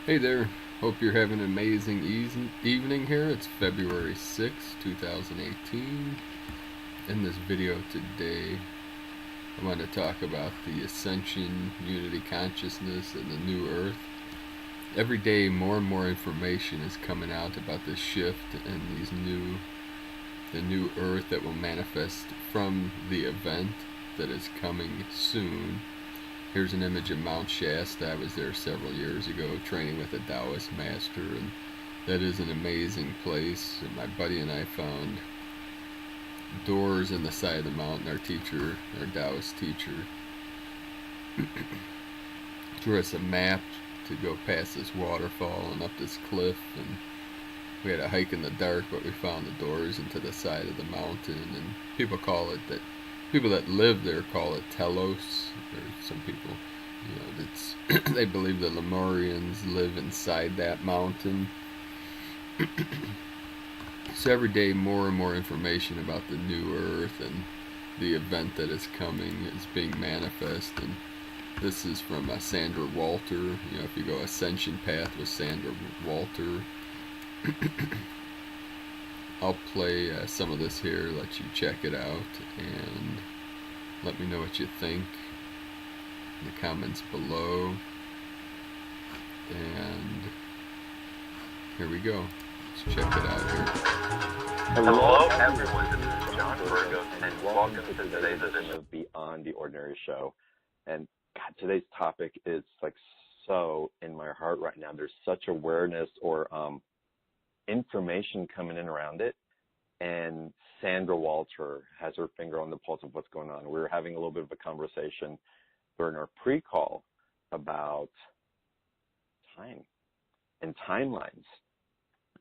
Hey there, hope you're having an amazing evening here. It's February 6th, 2018. In this video today, I want to talk about the Ascension, Unity Consciousness, and the New Earth. Every day, more and more information is coming out about this shift and the new Earth that will manifest from the event that is coming soon. Here's an image of Mount Shasta. I was there several years ago training with a Taoist master, and that is an amazing place. And my buddy and I found doors in the side of the mountain. Our Taoist teacher, drew us a map to go past this waterfall and up this cliff, and we had a hike in the dark, but we found the doors into the side of the mountain. And people that live there call it Telos. There's some people, that's they believe the Lemurians live inside that mountain. So every day, more and more information about the new Earth and the event that is coming is being manifest. And this is from Sandra Walter. If you go Ascension Path with Sandra Walter, I'll play some of this here, let you check it out, and let me know what you think in the comments below. And here we go. Let's check it out here. Hello everyone, this is John Burgos, and welcome to today's edition of Beyond the Ordinary Show. And God, today's topic is like so in my heart right now. There's such awareness or information coming in around it, and Sandra Walter has her finger on the pulse of what's going on. We were having a little bit of a conversation during our pre-call about time and timelines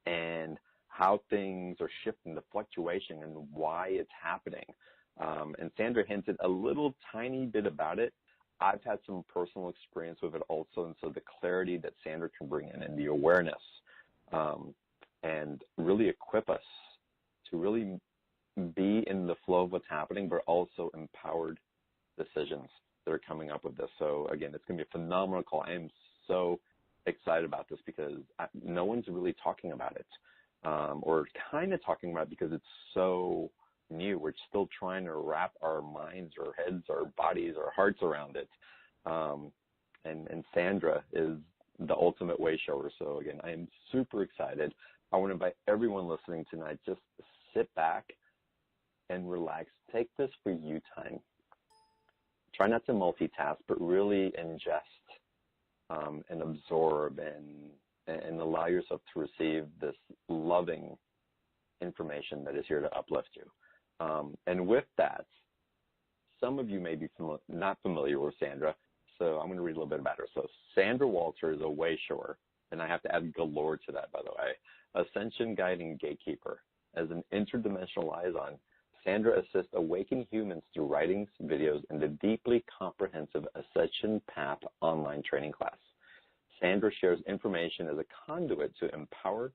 and how things are shifting, the fluctuation, and why it's happening. And Sandra hinted a little tiny bit about it. I've had some personal experience with it also, and so the clarity that Sandra can bring in and the awareness and really equip us to really be in the flow of what's happening, but also empowered decisions that are coming up with this. So again, it's going to be a phenomenal call. I am so excited about this because no one's really talking about it, or kind of talking about it because it's so new. We're still trying to wrap our minds, our heads, our bodies, our hearts around it. And Sandra is the ultimate way shower. So again, I am super excited. I want to invite everyone listening tonight, just sit back and relax. Take this for you time. Try not to multitask, but really ingest and absorb and allow yourself to receive this loving information that is here to uplift you. And with that, some of you may be not familiar with Sandra, so I'm going to read a little bit about her. So Sandra Walter is a way shower, and I have to add galore to that, by the way, Ascension Guide and Gatekeeper. As an interdimensional liaison, Sandra assists awakened humans through writings, videos, and the deeply comprehensive Ascension Path online training class. Sandra shares information as a conduit to empower,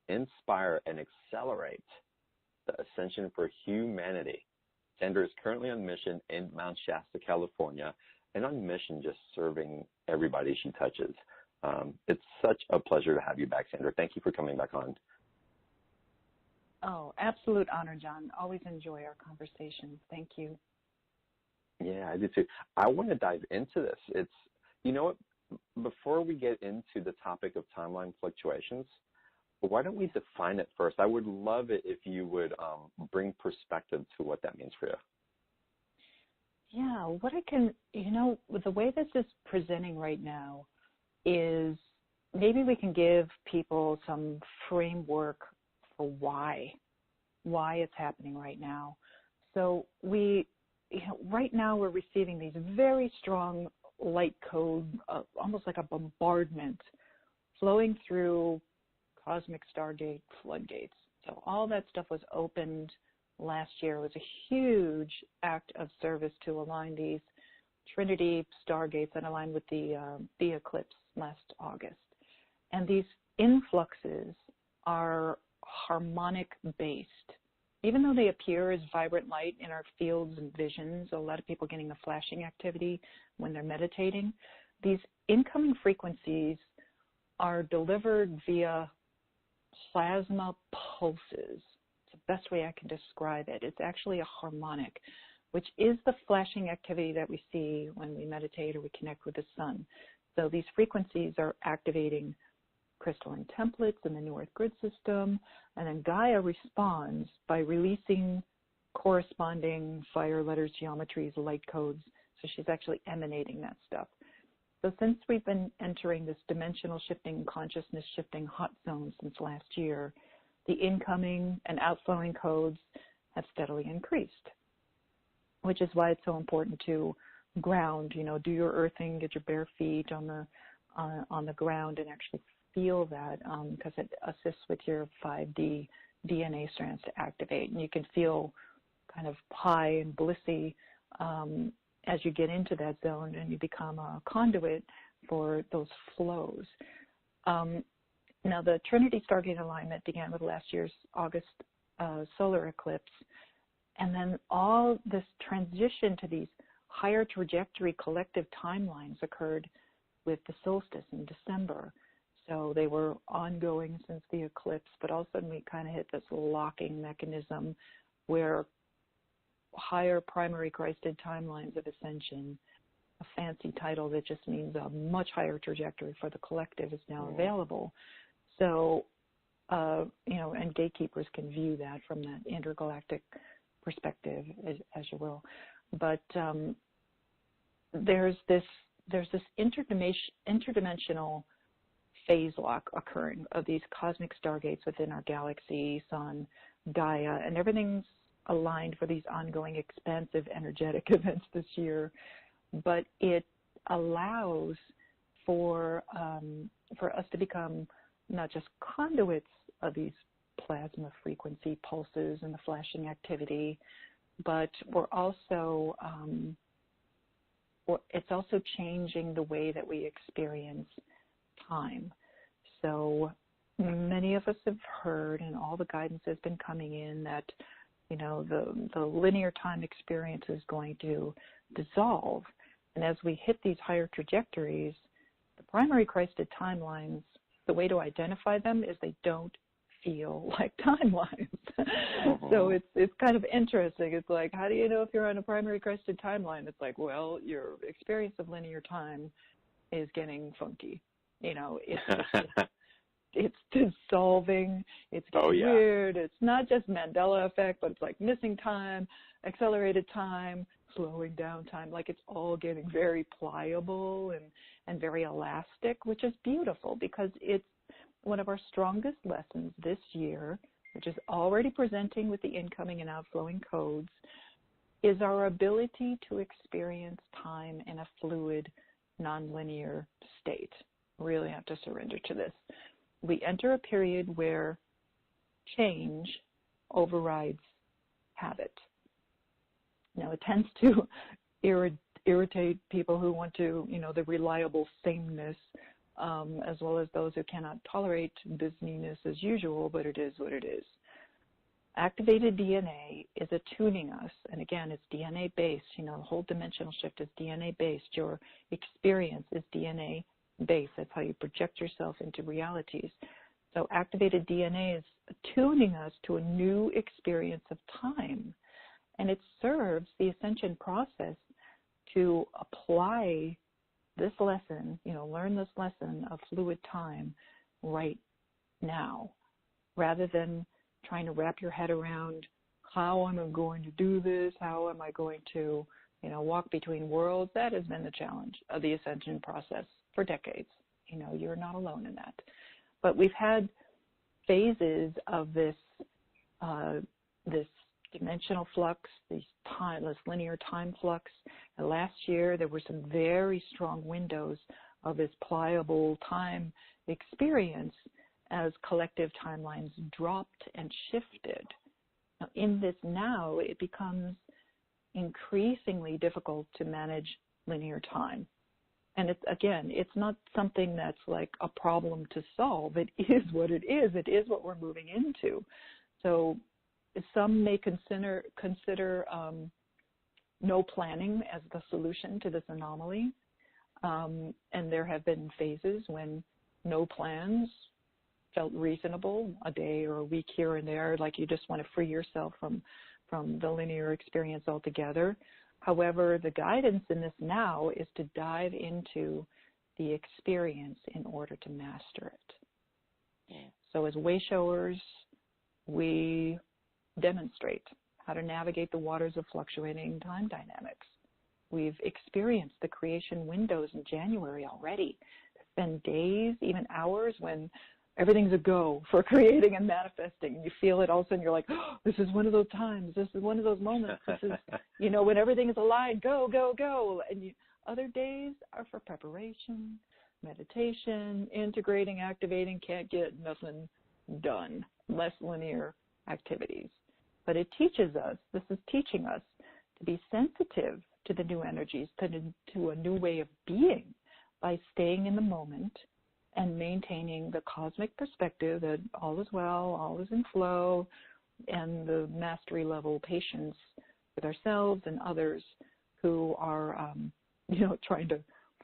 inspire, and accelerate the ascension for humanity. Sandra is currently on mission in Mount Shasta, California, and on mission just serving everybody she touches. It's such a pleasure to have you back, Sandra. Thank you for coming back on. Oh, absolute honor, John. Always enjoy our conversations. Thank you. Yeah, I do too. I want to dive into this. What, before we get into the topic of timeline fluctuations, why don't we define it first? I would love it if you would bring perspective to what that means for you. Yeah, what I can, the way this is presenting right now is maybe we can give people some framework for why it's happening right now. So right now we're receiving these very strong light code, almost like a bombardment flowing through cosmic stargate floodgates. So all that stuff was opened last year. It was a huge act of service to align these Trinity stargates that aligned with the eclipse last August. And these influxes are harmonic based. Even though they appear as vibrant light in our fields and visions, a lot of people getting the flashing activity when they're meditating, these incoming frequencies are delivered via plasma pulses. It's the best way I can describe it. It's actually a harmonic, which is the flashing activity that we see when we meditate or we connect with the sun. So these frequencies are activating crystalline templates in the New Earth grid system, and then Gaia responds by releasing corresponding fire letters, geometries, light codes. So she's actually emanating that stuff. So since we've been entering this dimensional shifting, consciousness shifting hot zone since last year, the incoming and outflowing codes have steadily increased, which is why it's so important to ground, do your earthing, get your bare feet on the ground and actually feel that, because it assists with your 5D DNA strands to activate. And you can feel kind of high and blissy as you get into that zone and you become a conduit for those flows. Now, the Trinity Stargate alignment began with last year's August solar eclipse, and then all this transition to these higher trajectory collective timelines occurred with the solstice in December. So they were ongoing since the eclipse, but all of a sudden we kind of hit this locking mechanism where higher primary Christed timelines of ascension, a fancy title that just means a much higher trajectory for the collective, is now available. So, and gatekeepers can view that from that intergalactic perspective, as you will. But there's this interdimensional phase lock occurring of these cosmic stargates within our galaxy, sun, Gaia, and everything's aligned for these ongoing expansive energetic events this year. But it allows for us to become not just conduits of these plasma frequency pulses and the flashing activity, but we're also it's also changing the way that we experience time. So many of us have heard, and all the guidance has been coming in, that the linear time experience is going to dissolve. And as we hit these higher trajectories, the primary Christed timelines, the way to identify them is they don't feel like timelines. So it's kind of interesting. It's like, how do you know if you're on a primary Christed timeline? It's like, well, your experience of linear time is getting funky. It's dissolving, it's getting weird. It's not just Mandela effect, but it's like missing time, accelerated time, slowing down time. Like, it's all getting very pliable and very elastic, which is beautiful, because it's one of our strongest lessons this year, which is already presenting with the incoming and outflowing codes, is our ability to experience time in a fluid, nonlinear state. We really have to surrender to this. We enter a period where change overrides habit. Now, it tends to irritate people who want to, the reliable sameness, as well as those who cannot tolerate busyness as usual, but it is what it is. Activated DNA is attuning us, and again, it's DNA-based. The whole dimensional shift is DNA-based. Your experience is DNA-based. That's how you project yourself into realities. So activated DNA is attuning us to a new experience of time, and it serves the ascension process to apply this lesson, learn this lesson of fluid time right now, rather than trying to wrap your head around how am I going to do this, how am I going to, walk between worlds. That has been the challenge of the ascension process for decades. You're not alone in that. But we've had phases of this dimensional flux, this linear time flux. And last year, there were some very strong windows of this pliable time experience as collective timelines dropped and shifted. Now, in this now, it becomes increasingly difficult to manage linear time. And it's not something that's like a problem to solve. It is what it is. It is what we're moving into. So some may consider no planning as the solution to this anomaly. And there have been phases when no plans felt reasonable, a day or a week here and there, like you just want to free yourself from the linear experience altogether. However, the guidance in this now is to dive into the experience in order to master it. Yeah. So as way showers, we demonstrate how to navigate the waters of fluctuating time dynamics. We've experienced the creation windows in January already. There's been days, even hours, when everything's a go for creating and manifesting. And you feel it all of a sudden. You're like, oh, this is one of those times. This is one of those moments. This is, when everything is aligned, go, go, go. And other days are for preparation, meditation, integrating, activating, can't get nothing done. Less linear activities. But it teaches us, this is teaching us to be sensitive to the new energies, to a new way of being by staying in the moment and maintaining the cosmic perspective that all is well, all is in flow, and the mastery level patience with ourselves and others who are, trying to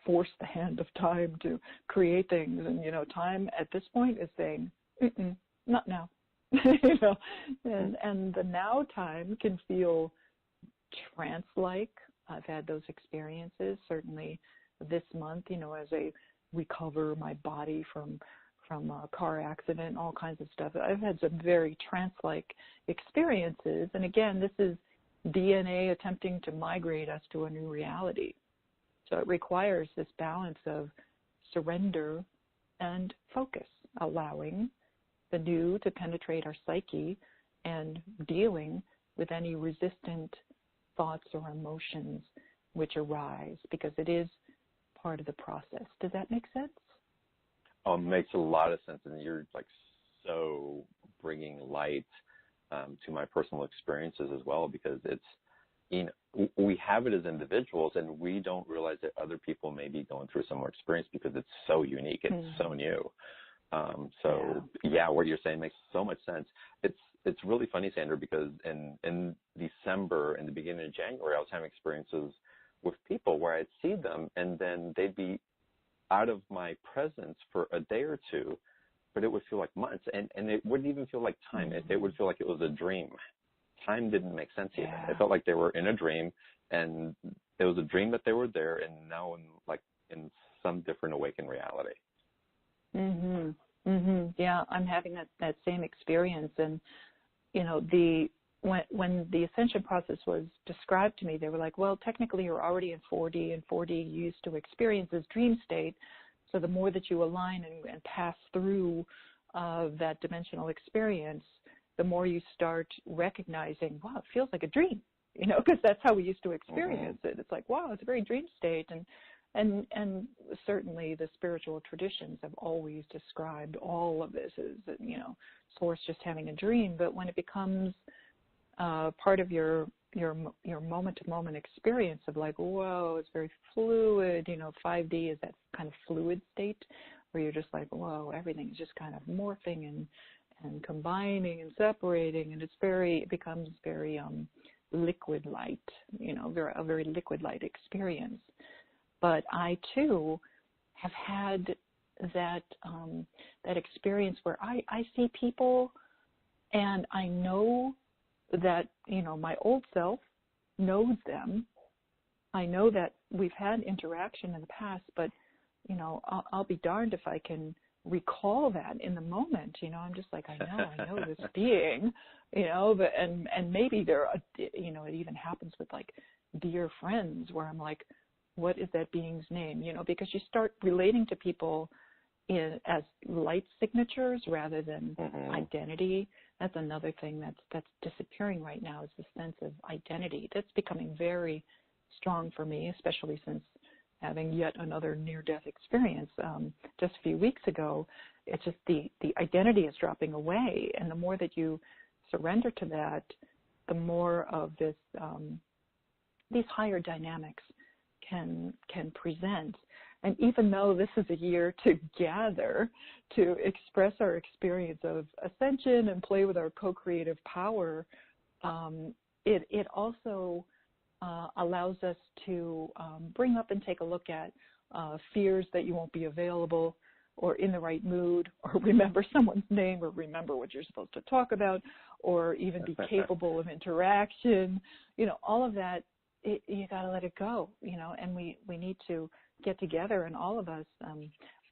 force the hand of time to create things. And, time at this point is saying, not now. And the now time can feel trance-like. I've had those experiences, certainly this month, as I recover my body from a car accident, all kinds of stuff. I've had some very trance-like experiences. And again, this is DNA attempting to migrate us to a new reality. So it requires this balance of surrender and focus, allowing the new to penetrate our psyche and dealing with any resistant thoughts or emotions which arise, because it is part of the process. Does that make sense? Oh, it makes a lot of sense, and you're so bringing light to my personal experiences as well, because it's, we have it as individuals, and we don't realize that other people may be going through similar experience because it's so unique, it's so new. What you're saying makes so much sense. It's really funny, Sandra, because in December and the beginning of January, I was having experiences with people where I'd see them and then they'd be out of my presence for a day or two, but it would feel like months, and it wouldn't even feel like time. It would feel like it was a dream. Time didn't make sense even. It felt like they were in a dream, and it was a dream that they were there, and now in some different awakened reality. Yeah, I'm having that same experience. And when the ascension process was described to me, they were like, well, technically you're already in 4D, and 4D you used to experience this dream state. So the more that you align and pass through that dimensional experience, the more you start recognizing, wow, it feels like a dream, because that's how we used to experience it. It's like, wow, it's a very dream state. And certainly the spiritual traditions have always described all of this as, source just having a dream. But when it becomes part of your moment-to-moment experience of like, whoa, it's very fluid, 5D is that kind of fluid state where you're just like, whoa, everything's just kind of morphing and combining and separating, and it becomes very liquid light, a very liquid light experience. But I too have had that experience where I see people and I know that, my old self knows them. I know that we've had interaction in the past, but, I'll be darned if I can recall that in the moment. I'm just like, I know this being, but, and maybe it even happens with dear friends where I'm like, what is that being's name? Because you start relating to people as light signatures rather than identity. That's another thing that's disappearing right now, is the sense of identity. That's becoming very strong for me, especially since having yet another near-death experience just a few weeks ago. It's just the identity is dropping away, and the more that you surrender to that, the more of this these higher dynamics can present. And even though this is a year to gather, to express our experience of ascension and play with our co-creative power, it also allows us to bring up and take a look at fears that you won't be available, or in the right mood, or remember someone's name, or remember what you're supposed to talk about, or even be capable of interaction. All of that, you got to let it go, and we need to get together. And all of us,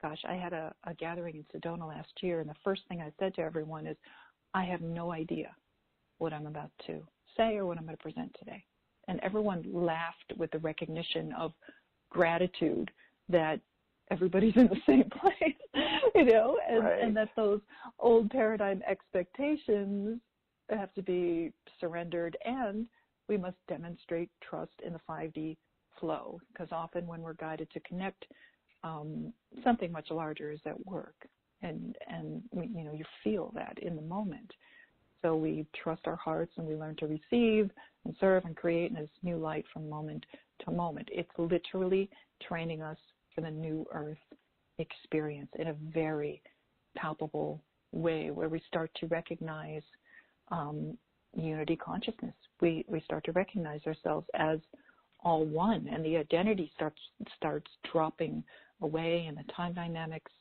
I had a gathering in Sedona last year, and the first thing I said to everyone is, I have no idea what I'm about to say or what I'm going to present today. And everyone laughed with the recognition of gratitude that everybody's in the same place, and that those old paradigm expectations have to be surrendered, and we must demonstrate trust in the 5D flow, because often when we're guided to connect, something much larger is at work, and you feel that in the moment. So we trust our hearts, and we learn to receive and serve and create in this new light from moment to moment. It's literally training us for the new earth experience in a very palpable way, where we start to recognize unity consciousness. We start to recognize ourselves as all one, and the identity starts dropping away, and the time dynamics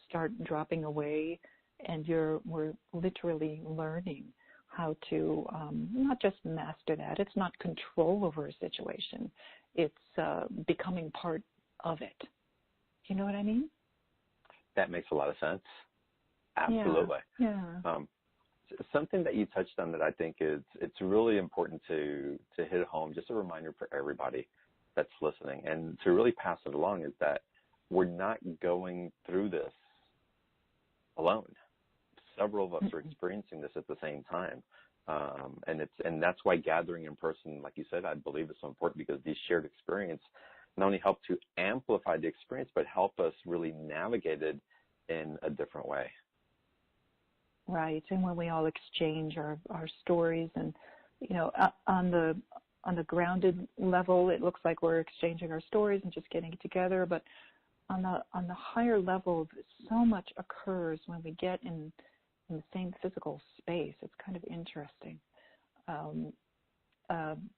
start dropping away, and we're literally learning how to not just master that. It's not control over a situation. It's becoming part of it. You know what I mean? That makes a lot of sense. Absolutely. Yeah. Something that you touched on that I think it's really important to hit home, just a reminder for everybody that's listening, and to really pass it along, is that we're not going through this alone. Several of us are experiencing this at the same time, and that's why gathering in person, like you said, I believe is so important, because these shared experience not only help to amplify the experience, but help us really navigate it in a different way. Right, and when we all exchange our stories, and on the grounded level, it looks like we're exchanging our stories and just getting it together. But on the higher level, so much occurs when we get in the same physical space. It's kind of interesting,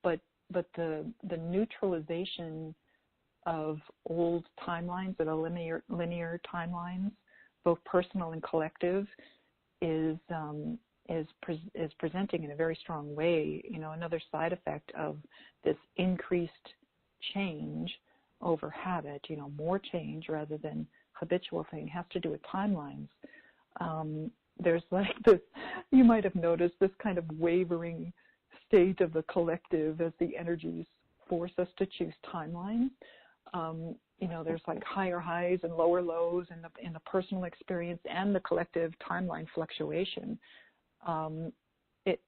but the neutralization of old timelines, that are linear timelines, both personal and collective, is presenting in a very strong way. Another side effect of this increased change over habit, more change rather than habitual thing, has to do with timelines. There's like this, you might have noticed, this kind of wavering state of the collective as the energies force us to choose timelines. There's like higher highs and lower lows in the personal experience and the collective timeline fluctuation. If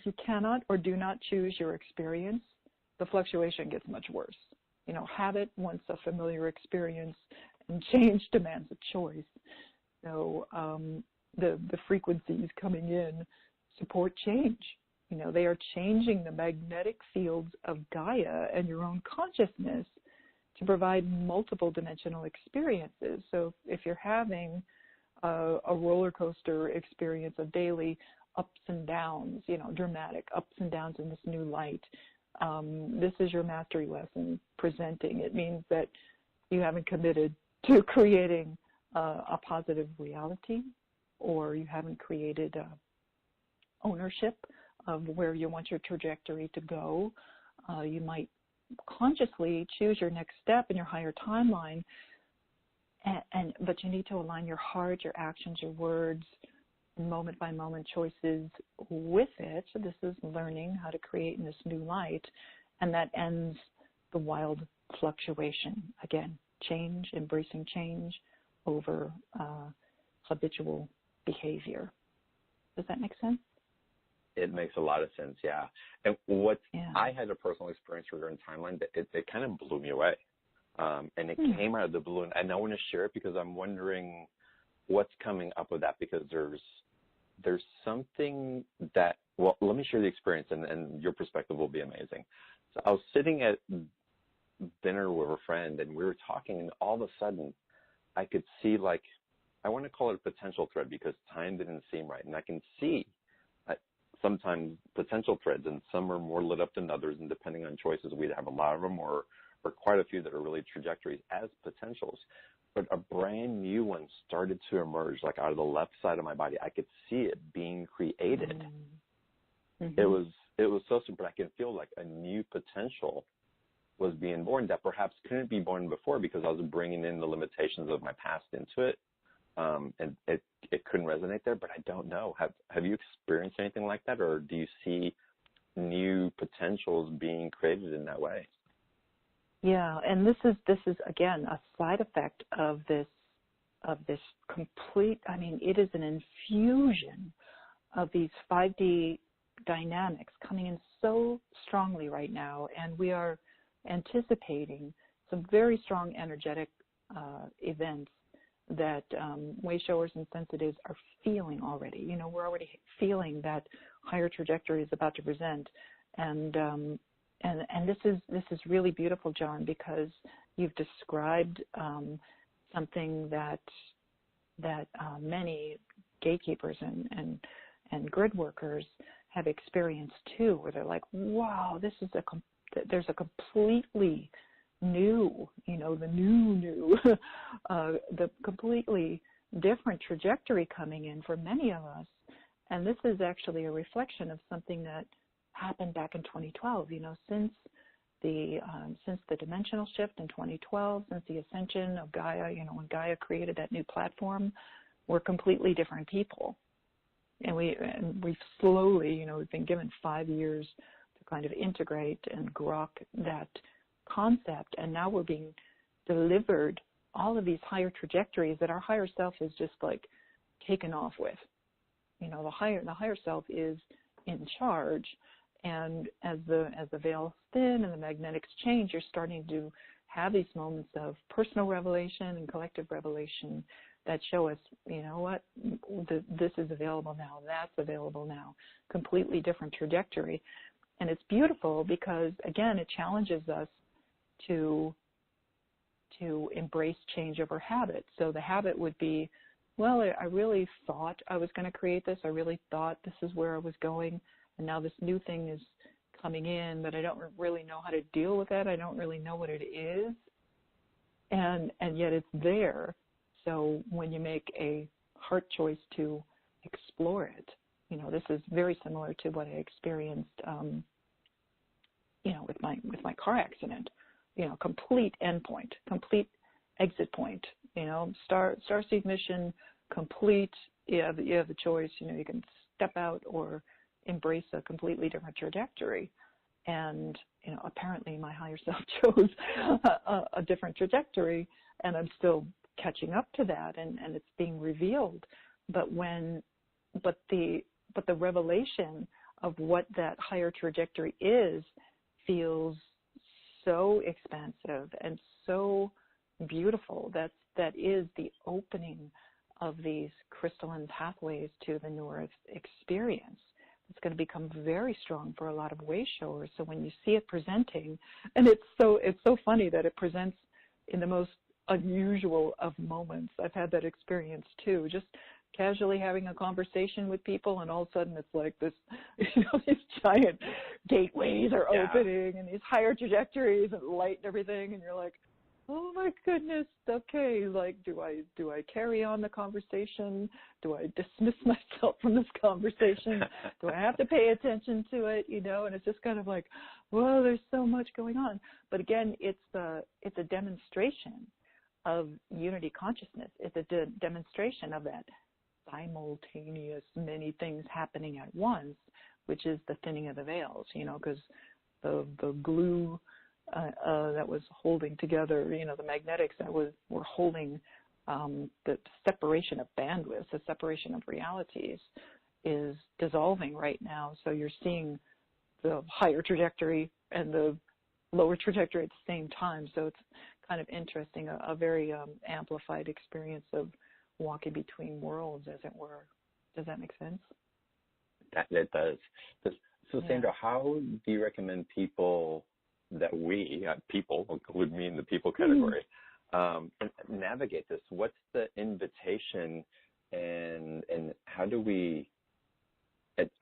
you cannot or do not choose your experience, the fluctuation gets much worse. Habit wants a familiar experience, and change demands a choice. So the frequencies coming in support change. They are changing the magnetic fields of Gaia and your own consciousness to provide multiple dimensional experiences. So if you're having a roller coaster experience of daily ups and downs, dramatic ups and downs in this new light, this is your mastery lesson presenting. It means that you haven't committed to creating a positive reality, or you haven't created ownership of where you want your trajectory to go. You might consciously choose your next step in your higher timeline, but you need to align your heart, your actions, your words, moment by moment choices with it. So this is learning how to create in this new light, and that ends the wild fluctuation. Again, change, embracing change over habitual behavior. Does that make sense? It makes a lot of sense, yeah. And I had a personal experience regarding timeline that it kind of blew me away. And it came out of the blue. And I want to share it because I'm wondering what's coming up with that, because there's something that, well, let me share the experience, and your perspective will be amazing. So I was sitting at dinner with a friend, and we were talking, and all of a sudden I could see, like, I want to call it a potential thread because time didn't seem right. And I can see sometimes potential threads, and some are more lit up than others, and depending on choices, we'd have a lot of them or or quite a few that are really trajectories as potentials, but a brand new one started to emerge, like out of the left side of my body. I could see it being created. Mm-hmm. It was so simple. I could feel like a new potential was being born that perhaps couldn't be born before because I was bringing in the limitations of my past into it. And it couldn't resonate there, but I don't know. Have you experienced anything like that, or do you see new potentials being created in that way? Yeah, and this is again a side effect of this complete. I mean, it is an infusion of these 5D dynamics coming in so strongly right now, and we are anticipating some very strong energetic events that way showers and sensitives are feeling already. You know, we're already feeling that higher trajectory is about to present, and this is really beautiful, John, because you've described something that many gatekeepers and grid workers have experienced too, where they're like, wow, there's a completely new, you know, the new, the completely different trajectory coming in for many of us. And this is actually a reflection of something that happened back in 2012, you know, since the dimensional shift in 2012, since the ascension of Gaia, you know, when Gaia created that new platform, we're completely different people. And we've slowly, you know, we've been given 5 years to kind of integrate and grok that concept, and now we're being delivered all of these higher trajectories that our higher self is just like taken off with. You know, the higher self is in charge, and as the veils thin and the magnetics change, you're starting to have these moments of personal revelation and collective revelation that show us, you know what, this is available now, that's available now, completely different trajectory. And it's beautiful because, again, it challenges us to embrace change over habit. So the habit would be, well, I really thought I was going to create this. I really thought this is where I was going. And now this new thing is coming in, but I don't really know how to deal with it. I don't really know what it is. And yet it's there. So when you make a heart choice to explore it, you know, this is very similar to what I experienced, you know, with my car accident. You know, complete endpoint, complete exit point. You know, starseed mission complete. You have the choice. You know, you can step out or embrace a completely different trajectory. And you know, apparently my higher self chose a different trajectory, and I'm still catching up to that, and it's being revealed. But the revelation of what that higher trajectory is feels so expansive and so beautiful. That is the opening of these crystalline pathways to the New Earth experience. It's going to become very strong for a lot of way showers. So when you see it presenting, and it's so funny that it presents in the most unusual of moments. I've had that experience too, just casually having a conversation with people, and all of a sudden it's like this, you know, these giant gateways are opening and these higher trajectories and light and everything, and you're like, oh my goodness, okay, like do I carry on the conversation? Do I dismiss myself from this conversation? Do I have to pay attention to it? You know, and it's just kind of like, whoa, there's so much going on. But again, it's a demonstration of unity consciousness. It's a demonstration of that simultaneous many things happening at once, which is the thinning of the veils, you know, because the glue that was holding together, you know, the magnetics that were holding the separation of bandwidths, the separation of realities is dissolving right now. So you're seeing the higher trajectory and the lower trajectory at the same time. So it's kind of interesting, a very amplified experience of walking between worlds, as it were. Does that make sense? It does. So, Sandra, how do you recommend people that people, include me in the people category, navigate this? What's the invitation, and how do we,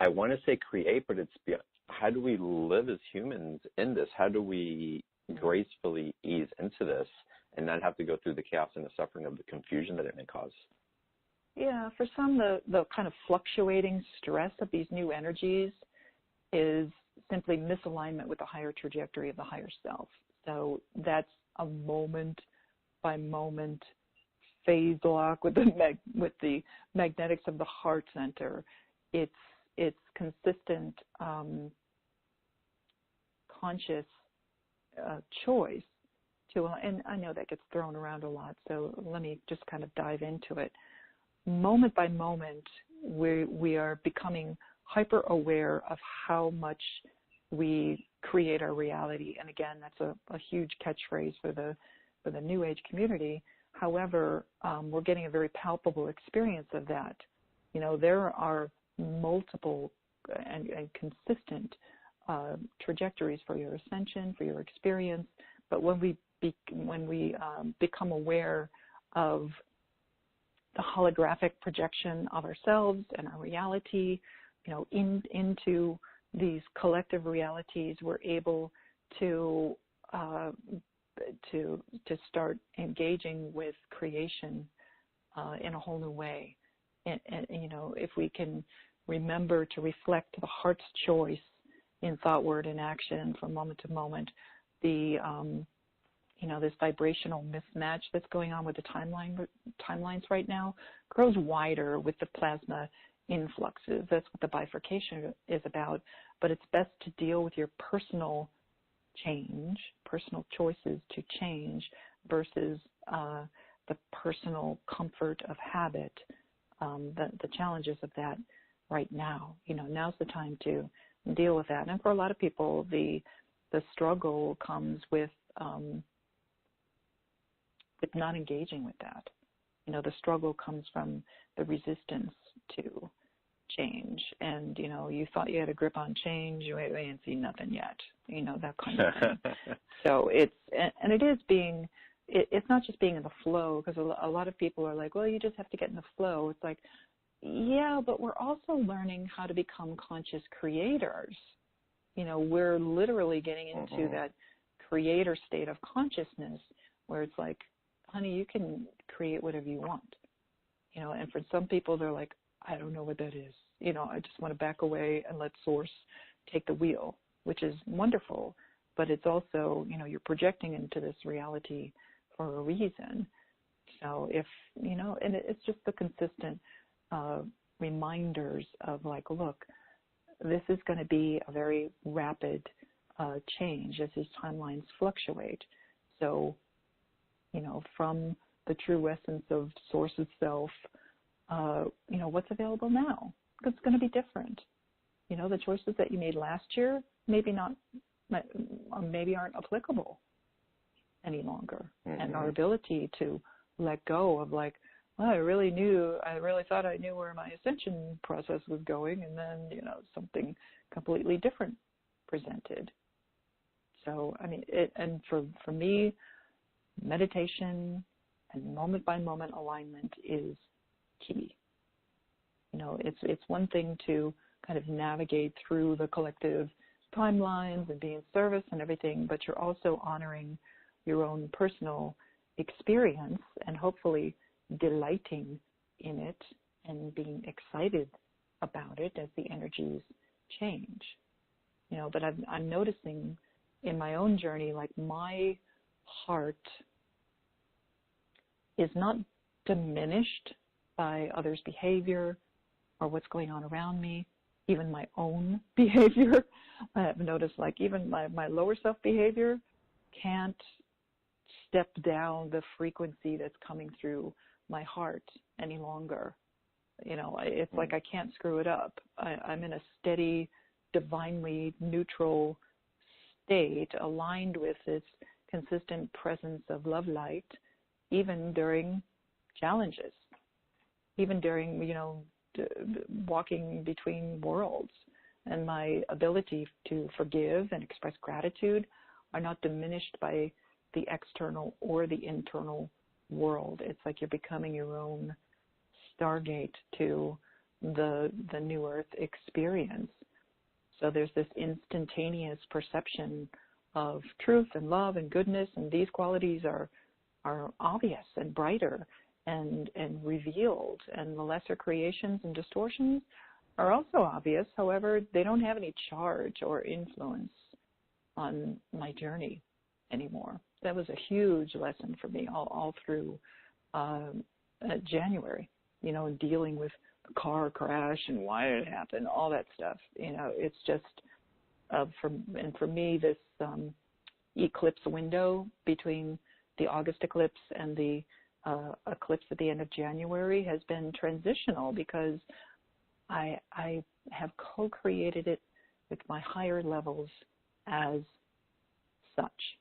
I want to say create, but it's beyond, how do we live as humans in this? How do we gracefully ease into this and not have to go through the chaos and the suffering of the confusion that it may cause. Yeah, for some, the kind of fluctuating stress of these new energies is simply misalignment with the higher trajectory of the higher self. So that's a moment by moment phase lock with the magnetics of the heart center. It's consistent conscious choice to, and I know that gets thrown around a lot, so let me just kind of dive into it. Moment by moment, we are becoming hyper aware of how much we create our reality. And again, that's a huge catchphrase for the New Age community. However, we're getting a very palpable experience of that. You know, there are multiple and consistent trajectories for your ascension, for your experience. But when we become aware of the holographic projection of ourselves and our reality, you know, into these collective realities, we're able to start engaging with creation in a whole new way. And you know, if we can remember to reflect the heart's choice in thought, word, and action from moment to moment, you know, this vibrational mismatch that's going on with the timelines right now grows wider with the plasma influxes. That's what the bifurcation is about. But it's best to deal with your personal change, personal choices to change versus the personal comfort of habit, the challenges of that right now. You know, now's the time to deal with that. And for a lot of people, the struggle comes with not engaging with that. You know, the struggle comes from the resistance to change. And, you know, you thought you had a grip on change, you ain't seen nothing yet, you know, that kind of thing. So it's not just being in the flow, because a lot of people are like, well, you just have to get in the flow. It's like, yeah, but we're also learning how to become conscious creators. You know, we're literally getting into that creator state of consciousness where it's like, honey, you can create whatever you want. You know, and for some people, they're like, I don't know what that is. You know, I just want to back away and let source take the wheel, which is wonderful. But it's also, you know, you're projecting into this reality for a reason. So if, you know, and it's just the consistent reminders of like, look, this is going to be a very rapid change as these timelines fluctuate. So, you know, from the true essence of source itself, you know, what's available now? Because it's going to be different. You know, the choices that you made last year maybe aren't applicable any longer. And our ability to let go of like, well, I really thought I knew where my ascension process was going, and then, you know, something completely different presented. So, I mean, and for me, meditation and moment by moment alignment is key. You know, it's one thing to kind of navigate through the collective timelines and be in service and everything, but you're also honoring your own personal experience and hopefully delighting in it and being excited about it as the energies change. You know, but I'm noticing in my own journey, like my heart is not diminished by others' behavior or what's going on around me, even my own behavior. I've noticed like even my lower self behavior can't step down the frequency that's coming through my heart any longer. You know, it's like I can't screw it up. I'm in a steady, divinely neutral state aligned with this consistent presence of love light, even during challenges, even during, you know, walking between worlds. And my ability to forgive and express gratitude are not diminished by the external or the internal world. It's like you're becoming your own stargate to the new earth experience. So there's this instantaneous perception of truth and love and goodness, and these qualities are obvious and brighter and revealed, and the lesser creations and distortions are also obvious. However, they don't have any charge or influence on my journey anymore. That was a huge lesson for me all through January, you know, dealing with the car crash and why did it happen, all that stuff. You know, it's just, for me, this eclipse window between the August eclipse and the eclipse at the end of January has been transitional, because I have co-created it with my higher levels as such.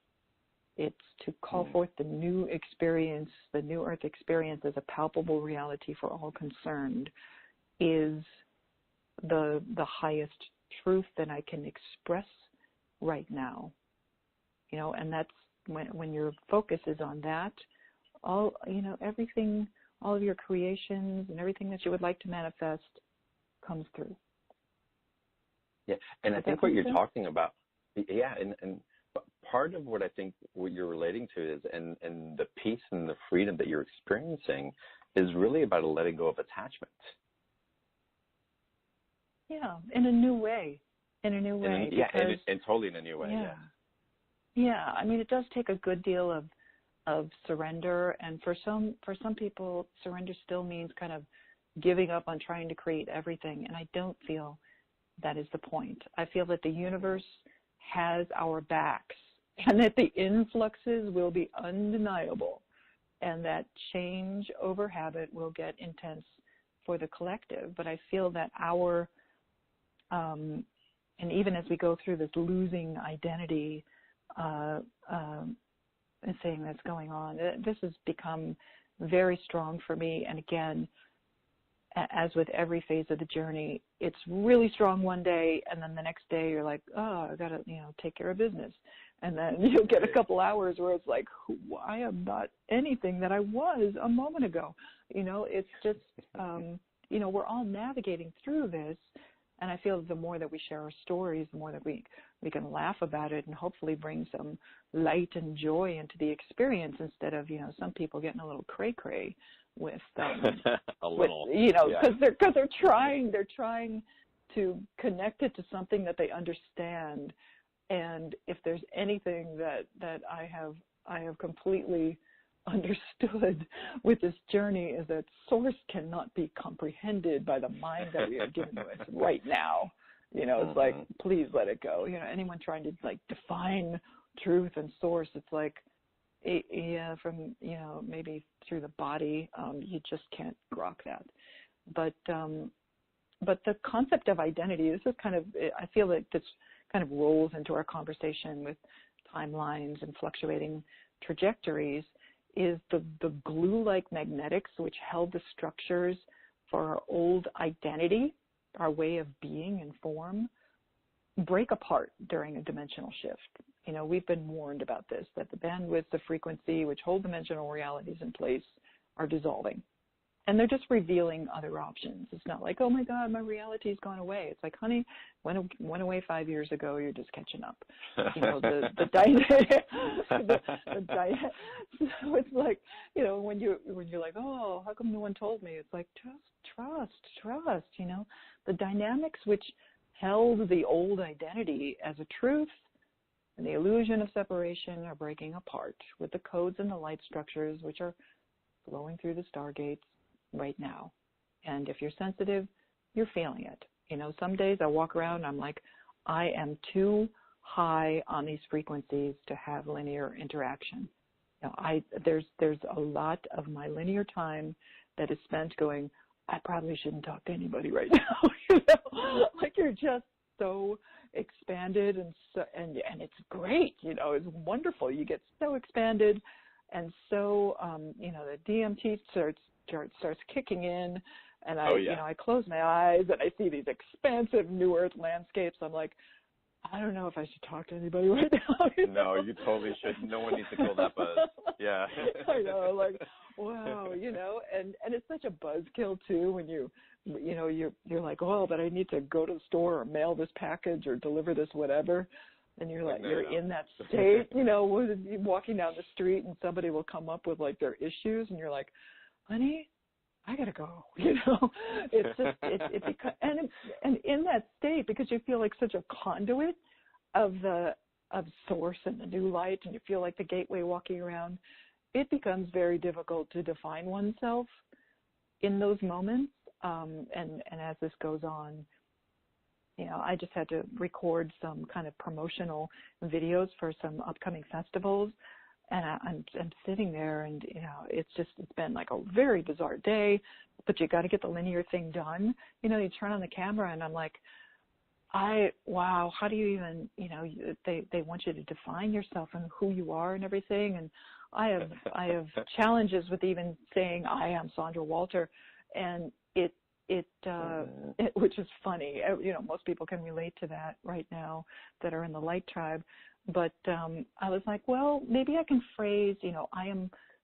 It's to call forth the new experience, the new earth experience as a palpable reality for all concerned, is the highest truth that I can express right now. You know, and that's when your focus is on that, everything, all of your creations and everything that you would like to manifest comes through. Yeah, and I think what you're talking about, and part of what I think what you're relating to is, and the peace and the freedom that you're experiencing is really about a letting go of attachment. Yeah, in a new way. And totally in a new way. Yeah. Yeah, I mean, it does take a good deal of surrender, and for some people, surrender still means kind of giving up on trying to create everything, and I don't feel that is the point. I feel that the universe has our backs, and that the influxes will be undeniable, and that change over habit will get intense for the collective. But I feel that and even as we go through this losing identity thing that's going on, this has become very strong for me. And again, as with every phase of the journey, it's really strong one day, and then the next day you're like, oh, I got to, take care of business. And then you'll get a couple hours where it's like, I am not anything that I was a moment ago. It's just, we're all navigating through this. And I feel the more that we share our stories, the more that we can laugh about it and hopefully bring some light and joy into the experience, instead of, some people getting a little cray-cray with, a little, because they're trying to connect it to something that they understand. And if there's anything that I have completely understood with this journey, is that source cannot be comprehended by the mind that we are given to us right now. It's like, please let it go. Anyone trying to define truth and source, it's like, from, maybe through the body, you just can't grok that. But the concept of identity, this is kind of, I feel that this kind of rolls into our conversation with timelines and fluctuating trajectories, is the glue-like magnetics which held the structures for our old identity, our way of being and form, break apart during a dimensional shift. We've been warned about this, that the bandwidth, the frequency which hold dimensional realities in place are dissolving. And they're just revealing other options. It's not like, oh my God, my reality's gone away. It's like, honey, went away 5 years ago. You're just catching up. So it's like, when you're like, oh, how come no one told me? It's like, trust. The dynamics which held the old identity as a truth and the illusion of separation are breaking apart with the codes and the light structures which are flowing through the stargates right now. And if you're sensitive, you're feeling it. Some days I walk around and I'm like, I am too high on these frequencies to have linear interaction. There's a lot of my linear time that is spent going, I probably shouldn't talk to anybody right now. Like, you're just so expanded and it's great. It's wonderful. You get so expanded, and so the DMT starts kicking in, and I close my eyes and I see these expansive New Earth landscapes. I'm like, I don't know if I should talk to anybody right now. No, you totally should. No one needs to kill that buzz. Yeah. I know, like, wow, and it's such a buzzkill too when you're like, oh, but I need to go to the store or mail this package or deliver this whatever. and you're like, you're in that state, you know, walking down the street and somebody will come up with like their issues and you're like, honey, I gotta go, you know. It's just and in that state, because you feel like such a conduit of source and the new light, and you feel like the gateway walking around, it becomes very difficult to define oneself in those moments. And as this goes on, you know, I just had to record some kind of promotional videos for some upcoming festivals. And I'm sitting there, and you know, it's been like a very bizarre day, but you got to get the linear thing done. You know, you turn on the camera, and I'm like, wow, how do you even, you know, they want you to define yourself and who you are and everything. And I have challenges with even saying I am Sandra Walter, and which is funny. You know, most people can relate to that right now that are in the light tribe. But I was like, well, maybe I can phrase, you know,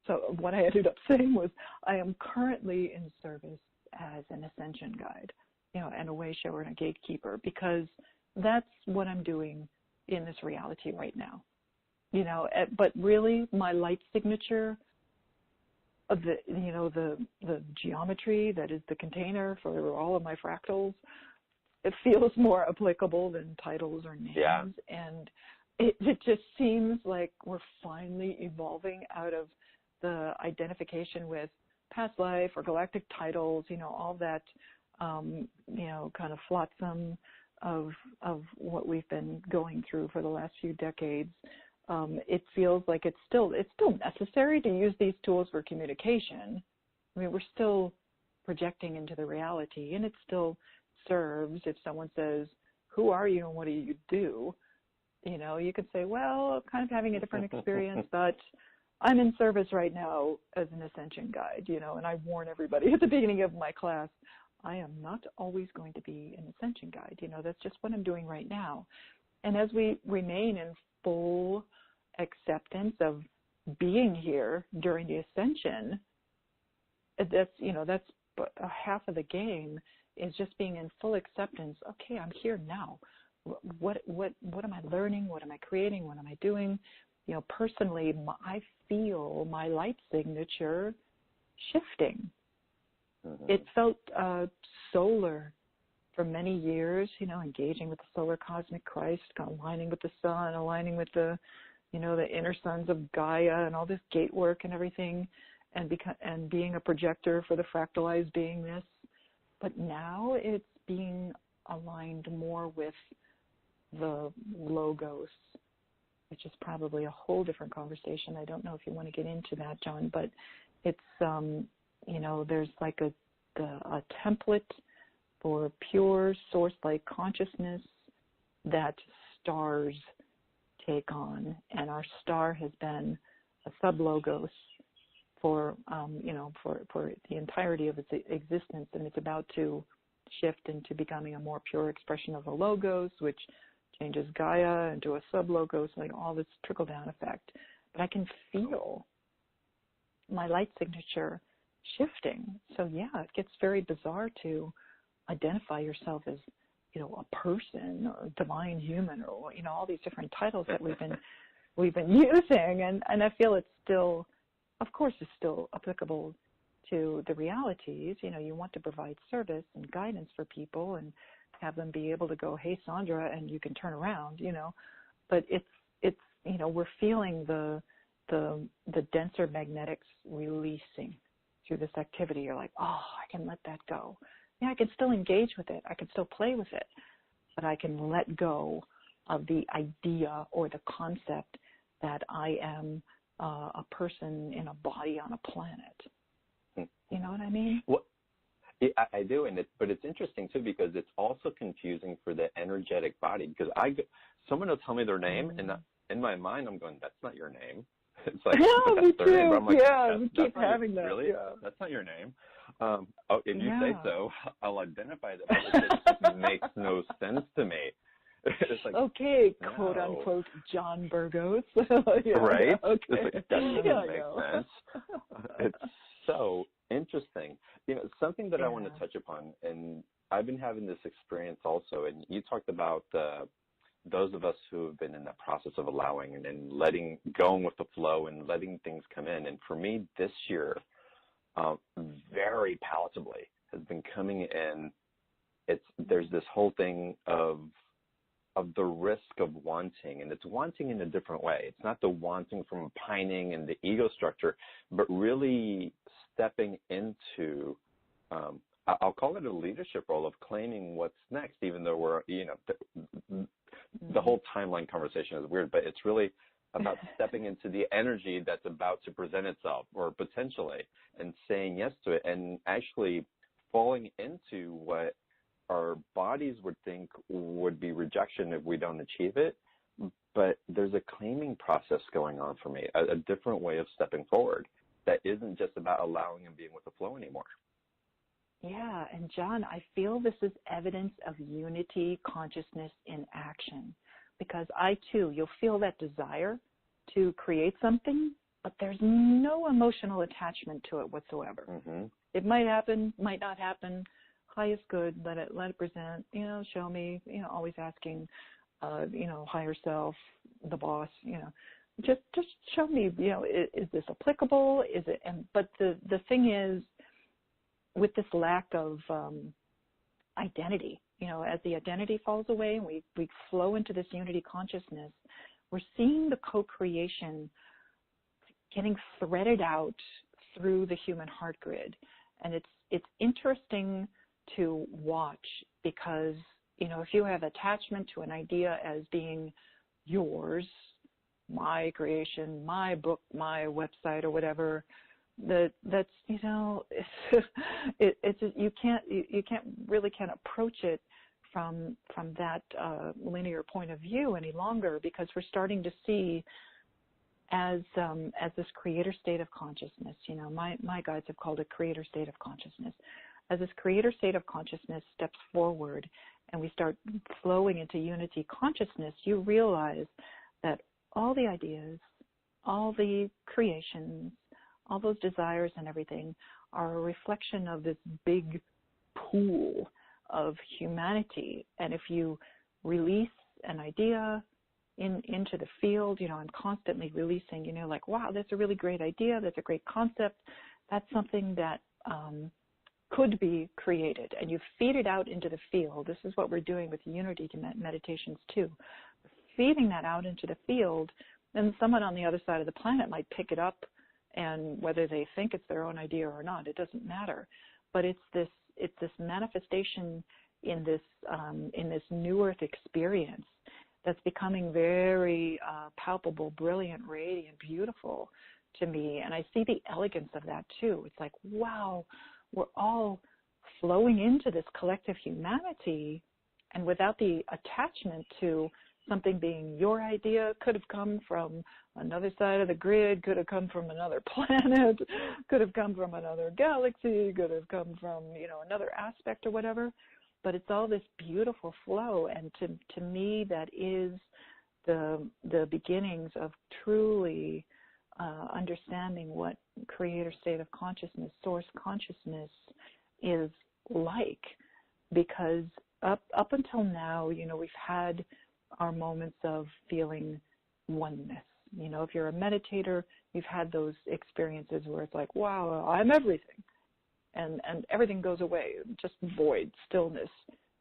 so what I ended up saying was, I am currently in service as an Ascension Guide, you know, and a way shower and a gatekeeper, because that's what I'm doing in this reality right now. You know, but really my light signature of the geometry that is the container for all of my fractals, it feels more applicable than titles or names. Yeah. And it just seems like we're finally evolving out of the identification with past life or galactic titles, you know, all that, you know, kind of flotsam of what we've been going through for the last few decades. It feels like it's still necessary to use these tools for communication. I mean, we're still projecting into the reality, and it still serves if someone says, who are you and what do you do? You know, you could say, well, I'm kind of having a different experience, but I'm in service right now as an Ascension Guide, you know, and I warn everybody at the beginning of my class, I am not always going to be an Ascension Guide. You know, that's just what I'm doing right now. And as we remain in full acceptance of being here during the ascension, that's half of the game, is just being in full acceptance. Okay, I'm here now. What am I learning? What am I creating? What am I doing? You know, personally, I feel my light signature shifting. Mm-hmm. It felt solar for many years, you know, engaging with the solar cosmic Christ, aligning with the sun, aligning with the, you know, the inner sons of Gaia and all this gate work and everything, and being a projector for the fractalized beingness. But now it's being aligned more with the logos, which is probably a whole different conversation. I don't know if you want to get into that, John, but it's, you know, there's like a template for pure source-like consciousness that stars take on, and our star has been a sub-logos for, you know, for the entirety of its existence, and it's about to shift into becoming a more pure expression of the logos, which changes Gaia into a sub-logos, like all this trickle-down effect. But I can feel my light signature shifting. So yeah, it gets very bizarre to identify yourself as, you know, a person or divine human, or, you know, all these different titles that we've been using, and I feel it's still, of course, it's still applicable to the realities. You know, you want to provide service and guidance for people and have them be able to go, hey, Sandra, and you can turn around, you know. But it's you know, we're feeling the denser magnetics releasing through this activity. You're like, oh, I can let that go. Yeah, I can still engage with it. I can still play with it, but I can let go of the idea or the concept that I am a person in a body on a planet. You know what I mean? Well, I do, but it's interesting too, because it's also confusing for the energetic body, because someone will tell me their name, and in my mind I'm going, that's not your name. It's like, yeah, me too. Name. Like, yeah, we keep having that. Really? Yeah. That's not your name. If you say so, I'll identify that, but it just makes no sense to me. It's like, okay, no. quote unquote, John Burgos. yeah, right? Okay. It's like, that doesn't make sense. It's so interesting. You know, something that I want to touch upon, and I've been having this experience also, and you talked about those of us who have been in that process of allowing and going with the flow and letting things come in. And for me, this year, very palatably has been coming in. There's this whole thing of the risk of wanting, and it's wanting in a different way. It's not the wanting from pining and the ego structure, but really stepping into, I'll call it a leadership role of claiming what's next, even though we're, the whole timeline conversation is weird, but it's really about stepping into the energy that's about to present itself, or potentially, and saying yes to it, and actually falling into what our bodies would think would be rejection if we don't achieve it. But there's a claiming process going on for me, a different way of stepping forward that isn't just about allowing and being with the flow anymore. Yeah, and John, I feel this is evidence of unity consciousness in action, because I too, you'll feel that desire to create something, but there's no emotional attachment to it whatsoever. Mm-hmm. It might happen, might not happen. Highest good, let it present, show me, always asking, higher self, the boss, just show me, is this applicable? Is it? But the thing is, with this lack of identity, as the identity falls away and we flow into this unity consciousness, we're seeing the co-creation getting threaded out through the human heart grid. And it's interesting to watch, because, if you have attachment to an idea as being yours, my creation, my book, my website, or whatever, that's it's just, you can't approach it from that linear point of view any longer, because we're starting to see as this creator state of consciousness. My guides have called it creator state of consciousness. As this creator state of consciousness steps forward and we start flowing into unity consciousness, you realize that all the ideas, all the creations, all those desires and everything are a reflection of this big pool of humanity. And if you release an idea into the field, I'm constantly releasing, like, wow, that's a really great idea. That's a great concept. That's something that could be created. And you feed it out into the field. This is what we're doing with Unity meditations too. Feeding that out into the field, then someone on the other side of the planet might pick it up, and whether they think it's their own idea or not, it doesn't matter. But it's this manifestation in this new earth experience that's becoming very palpable, brilliant, radiant, beautiful to me. And I see the elegance of that too. It's like, wow, we're all flowing into this collective humanity, and without the attachment to something being your idea. Could have come from another side of the grid, could have come from another planet, could have come from another galaxy, could have come from, another aspect or whatever. But it's all this beautiful flow, and to me that is the beginnings of truly understanding what creator state of consciousness, source consciousness is like. Because up until now, we've had our moments of feeling oneness. If you're a meditator, you've had those experiences where it's like, wow, I'm everything. And everything goes away, just void, stillness.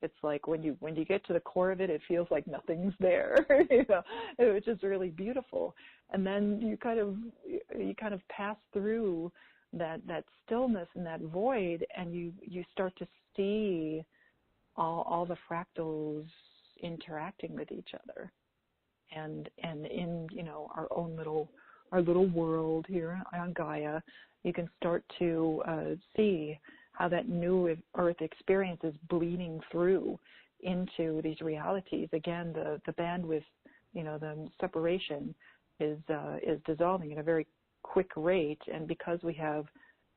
It's like when you get to the core of it, it feels like nothing's there. It's just really beautiful. And then you kind of pass through that stillness and that void, and you start to see all the fractals interacting with each other, and in our own little world here on Gaia, you can start to see how that new earth experience is bleeding through into these realities. Again, the bandwidth, the separation is dissolving at a very quick rate, and because we have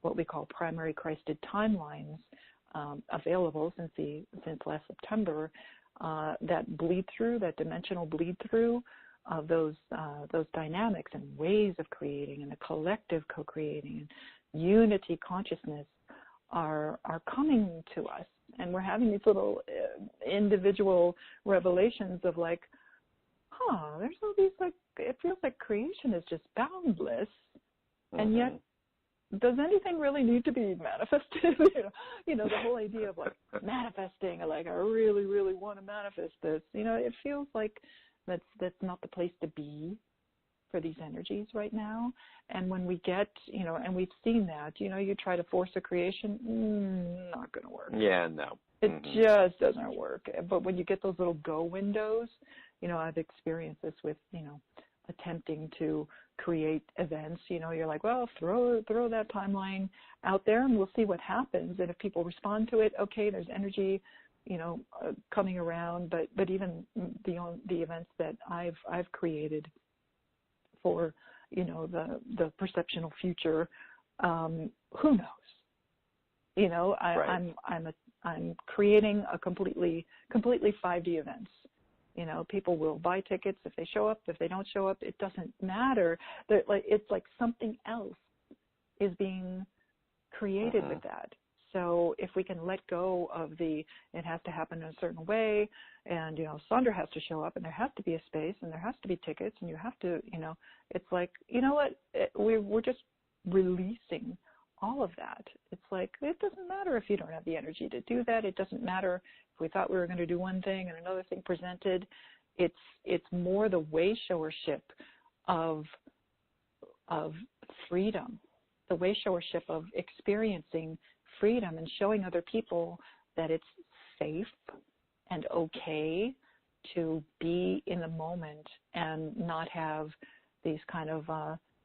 what we call primary Christed timelines available since last September, that bleed through, that dimensional bleed through of those dynamics and ways of creating, and the collective co-creating and unity consciousness are coming to us, and we're having these little individual revelations of like, there's all these, like, it feels like creation is just boundless, and yet, does anything really need to be manifested? The whole idea of, like, manifesting, like, I really, really want to manifest this. It feels like that's not the place to be for these energies right now. And when we get, and we've seen that, you try to force a creation, not going to work. Yeah, no. It just doesn't work. But when you get those little go windows, I've experienced this with, attempting to create events. You're like, well, throw that timeline out there and we'll see what happens. And if people respond to it, okay, there's energy, coming around. But even the events that I've created for, the perceptional future, who knows? Right. I'm creating a completely 5D events. People will buy tickets if they show up. If they don't show up, it doesn't matter. It's like something else is being created with that. So if we can let go of it has to happen in a certain way, and, Sandra has to show up, and there has to be a space, and there has to be tickets, and you have to, it's like, we're just releasing all of that. It's like, it doesn't matter if you don't have the energy to do that. It doesn't matter if we thought we were going to do one thing and another thing presented. It's more the way-showership of freedom, the way-showership of experiencing freedom and showing other people that it's safe and okay to be in the moment and not have these kind of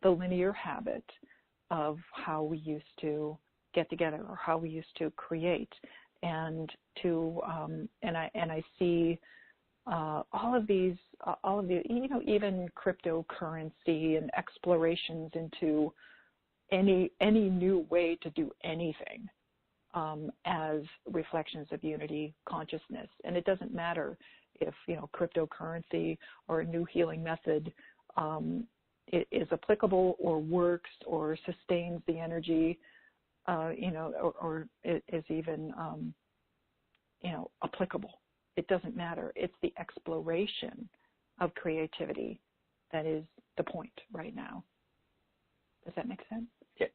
the linear habit of how we used to get together or how we used to create, and to and I see all of the even cryptocurrency and explorations into any new way to do anything as reflections of unity consciousness. And it doesn't matter if cryptocurrency or a new healing method is applicable or works or sustains the energy, or is even applicable. It doesn't matter. It's the exploration of creativity that is the point right now. Does that make sense? Yeah,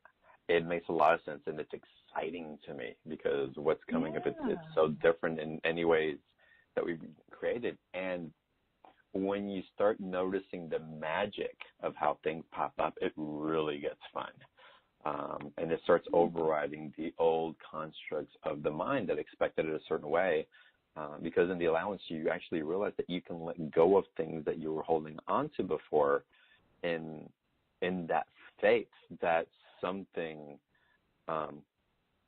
it makes a lot of sense, and it's exciting to me because what's coming up, it's so different in any ways that we've created. And when you start noticing the magic of how things pop up, it really gets fun. And it starts overriding the old constructs of the mind that expected it a certain way. Because in the allowance, you actually realize that you can let go of things that you were holding on to before in that faith that something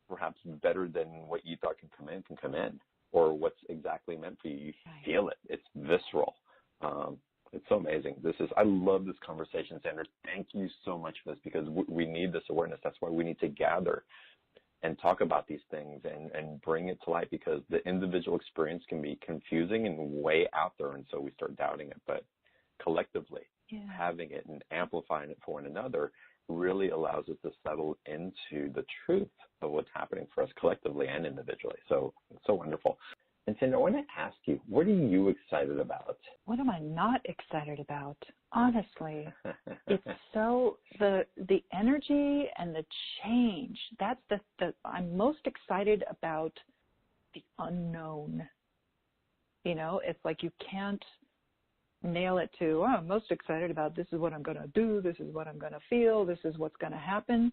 perhaps better than what you thought can come in, or what's exactly meant for you. You feel it. It's visceral. It's so amazing. I love this conversation, Sandra. Thank you so much for this, because we need this awareness. That's why we need to gather and talk about these things and bring it to light, because the individual experience can be confusing and way out there, and so we start doubting it. But collectively, having it and amplifying it for one another really allows us to settle into the truth of what's happening for us collectively and individually. So it's so wonderful. And Sandra, I want to ask you, what are you excited about? What am I not excited about? Honestly, it's so the energy and the change. That's I'm most excited about the unknown. It's like you can't nail it to, I'm most excited about this is what I'm going to do, this is what I'm going to feel, this is what's going to happen.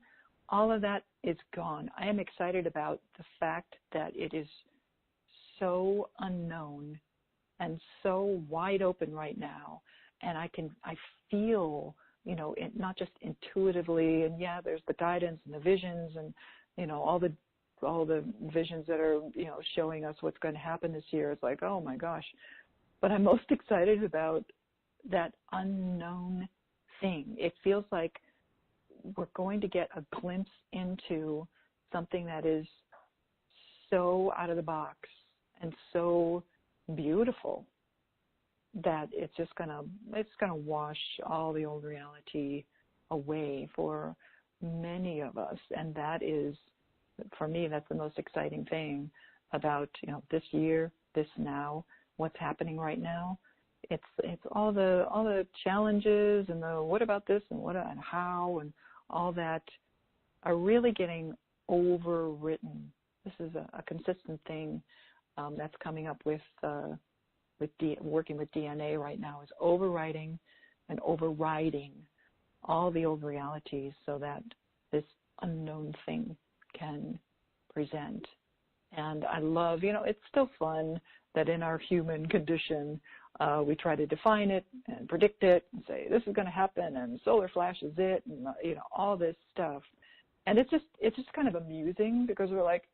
All of that is gone. I am excited about the fact that it is so unknown and so wide open right now, and I feel, it not just intuitively, and there's the guidance and the visions and all the visions that are showing us what's going to happen this year. It's like, oh my gosh. But I'm most excited about that unknown thing. It feels like we're going to get a glimpse into something that is so out of the box and so beautiful that it's gonna wash all the old reality away for many of us. And that is, for me, that's the most exciting thing about this year, this now, what's happening right now. it's all the challenges and the what about this and what and how and all that are really getting overwritten. This is a consistent thing that's coming up with working with DNA right now, is overwriting and overriding all the old realities so that this unknown thing can present. And I love, it's still fun that in our human condition, we try to define it and predict it and say, this is going to happen and solar flash is it, and, all this stuff. And it's just kind of amusing because we're like,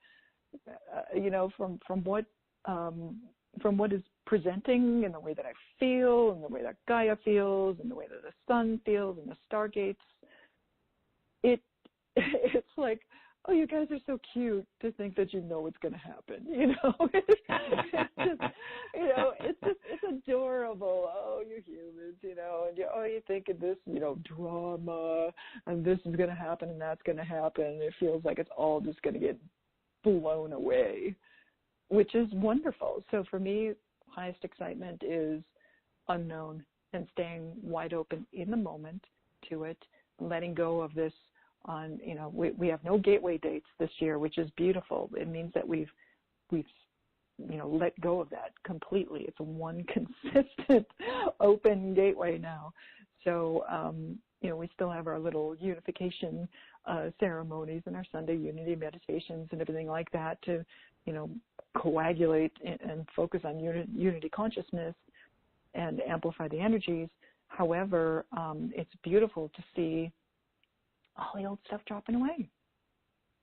from what is presenting in the way that I feel and the way that Gaia feels and the way that the sun feels and the stargates, it's like, oh, you guys are so cute to think that you know what's going to happen. It's adorable. Oh, you humans, and you're thinking this, drama, and this is going to happen and that's going to happen. And it feels like it's all just going to get blown away, which is wonderful. So for me, highest excitement is unknown and staying wide open in the moment to it, letting go of this on, we have no gateway dates this year, which is beautiful. It means that we've let go of that completely. It's one consistent open gateway now. So, we still have our little unification ceremonies and our Sunday unity meditations and everything like that to, coagulate and focus on unity consciousness and amplify the energies. However, it's beautiful to see all the old stuff dropping away,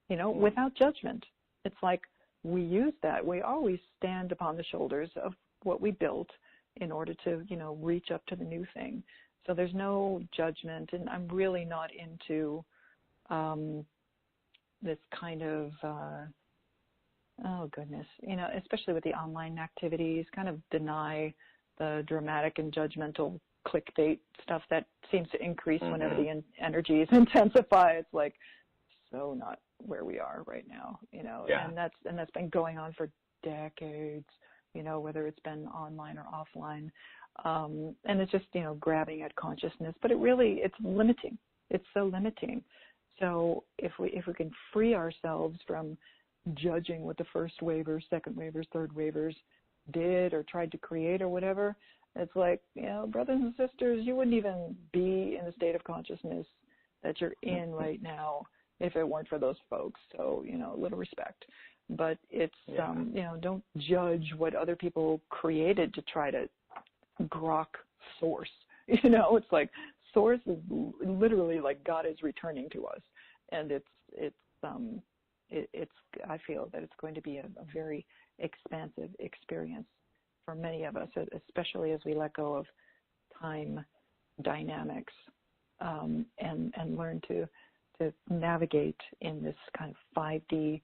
without judgment. It's like we use that. We always stand upon the shoulders of what we built in order to, reach up to the new thing. So there's no judgment, and I'm really not into this kind of, especially with the online activities, kind of deny the dramatic and judgmental clickbait stuff that seems to increase whenever the energies intensify. It's like so not where we are right now, and that's been going on for decades, whether it's been online or offline. And it's just, grabbing at consciousness, but it's limiting. It's so limiting. So if we can free ourselves from judging what the first wavers, second wavers, third wavers did or tried to create or whatever, it's like, brothers and sisters, you wouldn't even be in the state of consciousness that you're in right now if it weren't for those folks. So, a little respect. But it's, don't judge what other people created to try to grok source. It's like source is literally like God is returning to us. And I feel that it's going to be a very expansive experience for many of us, especially as we let go of time dynamics and learn to navigate in this kind of 5D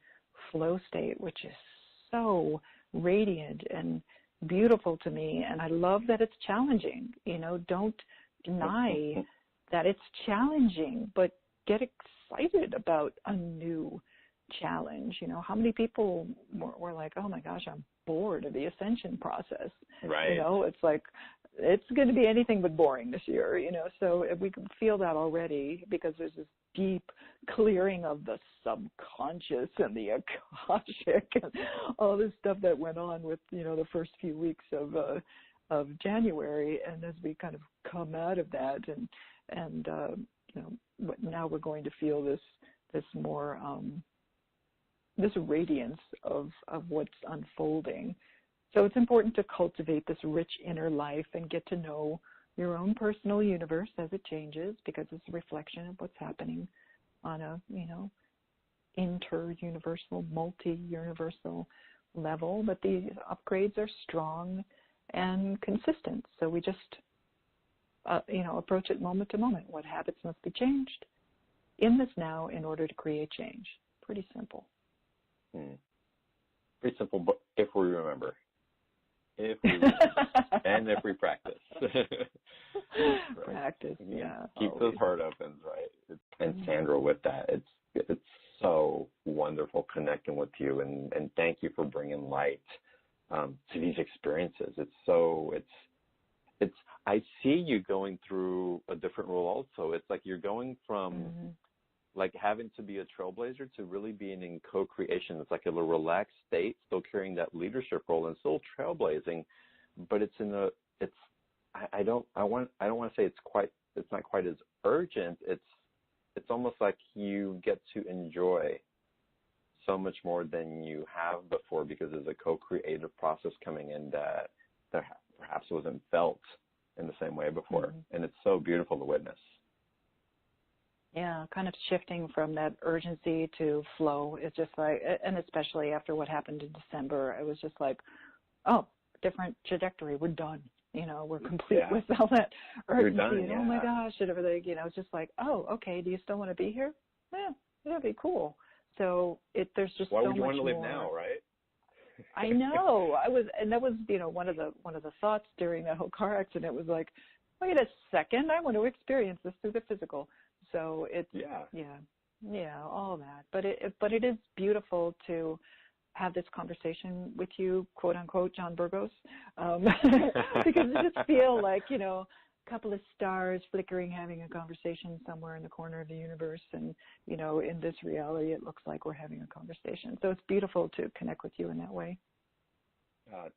flow state, which is so radiant and beautiful to me. And I love that it's challenging. Don't deny that it's challenging, but get excited about a new challenge. How many people were like, oh my gosh, I'm bored of the ascension process. Right. It's like, it's going to be anything but boring this year, so we can feel that already because there's this deep clearing of the subconscious and the akashic and all this stuff that went on with, the first few weeks of January. And as we kind of come out of that and now we're going to feel this more, this radiance of what's unfolding. So it's important to cultivate this rich inner life and get to know your own personal universe as it changes, because it's a reflection of what's happening on a, inter-universal, multi-universal level. But these upgrades are strong and consistent. So we just, approach it moment to moment. What habits must be changed in this now in order to create change? Pretty simple. Pretty simple, but if we remember. And if we practice. Right. Practice, yeah. Keep those heart opens, right? And Sandra, with that, it's so wonderful connecting with you, and thank you for bringing light to these experiences. it's, I see you going through a different role also. It's like you're going from like having to be a trailblazer to really being in co-creation. It's like a little relaxed state, still carrying that leadership role and still trailblazing, but it's in a, it's, I don't want to say it's not quite as urgent. It's almost like you get to enjoy so much more than you have before, because there's a co-creative process coming in that perhaps wasn't felt in the same way before. And it's so beautiful to witness. Yeah, kind of shifting from that urgency to flow. It's just like, and especially after what happened in December, it was just like, oh, different trajectory. We're done. You know, we're complete with all that urgency. Done, and oh my gosh, and everything. You know, it's just like, oh, okay. Do you still want to be here? Yeah, that'd be cool. So there's just why so would you much want to live more. now, right? I know. That was, you know, one of the thoughts during that whole car accident was like, wait a second, I want to experience this through the physical. So it's all that. But it is beautiful to have this conversation with you, quote unquote, John Burgos, because I just feel like, you know, a couple of stars flickering, having a conversation somewhere in the corner of the universe, and you know, in this reality, it looks like we're having a conversation. So it's beautiful to connect with you in that way.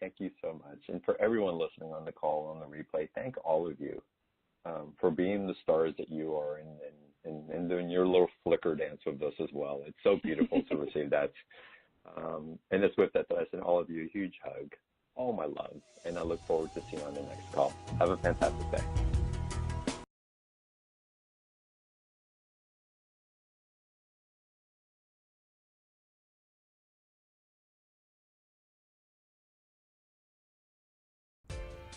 Thank you so much, and for everyone listening on the call, on the replay, thank all of you for being the stars that you are, and doing your little flicker dance with us as well. It's so beautiful to receive that. And it's with that I send all of you a huge hug, all my love, and I look forward to seeing you on the next call. Have a fantastic day.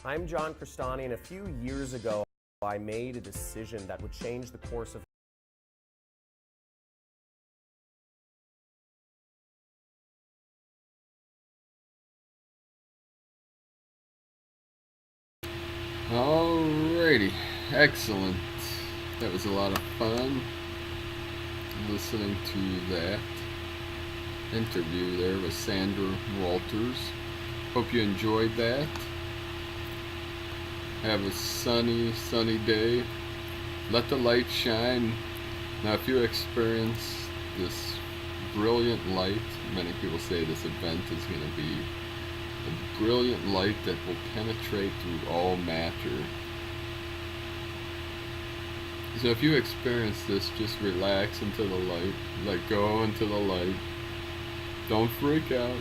I'm John Cristani, and a few years ago, I made a decision that would change the course of Alrighty, excellent. That was a lot of fun listening to that interview there with Sandra Walters. Hope you enjoyed that. Have a sunny day. Let the light shine. Now, if you experience this brilliant light, many people say this event is going to be a brilliant light that will penetrate through all matter. So if you experience this, just relax into the light, let go into the light. Don't freak out.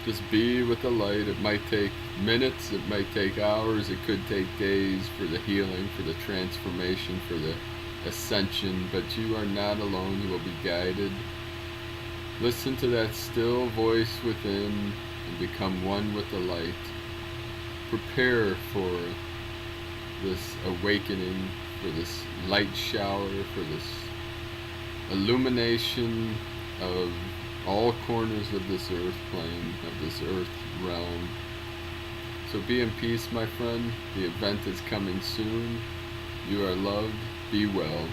Just be with the light. It might take minutes, it might take hours, it could take days for the healing, for the transformation, for the ascension, but you are not alone. You will be guided. Listen to that still voice within and become one with the light. Prepare for this awakening, for this light shower, for this illumination of all corners of this earth plane, of this earth realm. So be in peace, my friend. The event is coming soon. You are loved. Be well.